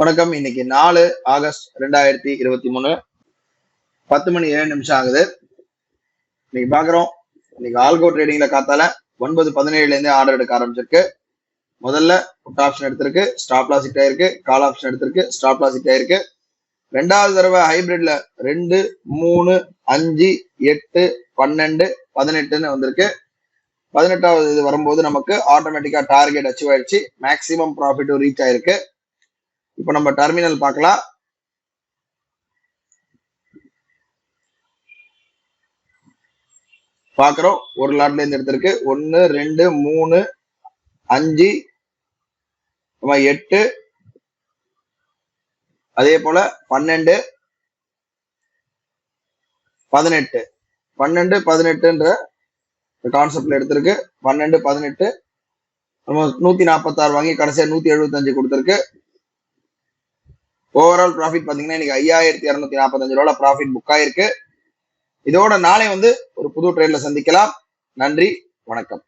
வணக்கம். இன்னைக்கு 4 ஆகஸ்ட் 2023 10 மணி 7 நிமிஷம் ஆகுது. இன்னைக்கு பாக்குறோம். இன்னைக்கு ஆல்கோ ட்ரேடிங்ல காத்தால 9:17 இருந்தே ஆர்டர் எடுக்க ஆரம்பிச்சிருக்கு. முதல்ல புட் ஆப்ஷன் எடுத்திருக்கு, ஸ்டாப் லாஸ் ஹிட் ஆயிருக்கு. கால் ஆப்ஷன் எடுத்திருக்கு, ஸ்டாப் லாஸ் ஹிட் ஆயிருக்கு. ரெண்டாவது தடவை ஹைபிரிட்ல 2, 3, 5, 8, 12, 18 வந்திருக்கு. 18வது இது வரும்போது நமக்கு ஆட்டோமேட்டிக்கா டார்கெட் அச்சீவ் ஆயிடுச்சு. மேக்சிமம் ப்ராஃபிட்டும் ரீச் ஆயிருக்கு. இப்ப நம்ம டெர்மினல் பார்க்கலாம். பாக்குறோம். ஒரு லாட்ல இருந்து எடுத்திருக்கு 1, 2, 3, 5, 8, அதே போல 12, 18 12, 18ன்ற கான்செப்ட்ல எடுத்திருக்கு. 12, 18 நம்ம 146 வாங்கி கடைசியா 175 கொடுத்திருக்கு. ஓவரால் ப்ராஃபிட் பாத்தீங்கன்னா இன்னைக்கு 5245 ரூபாய் ப்ராஃபிட் புக் ஆயிருக்கு. இதோட நாளை ஒரு புது ட்ரேட்ல சந்திக்கலாம். நன்றி, வணக்கம்.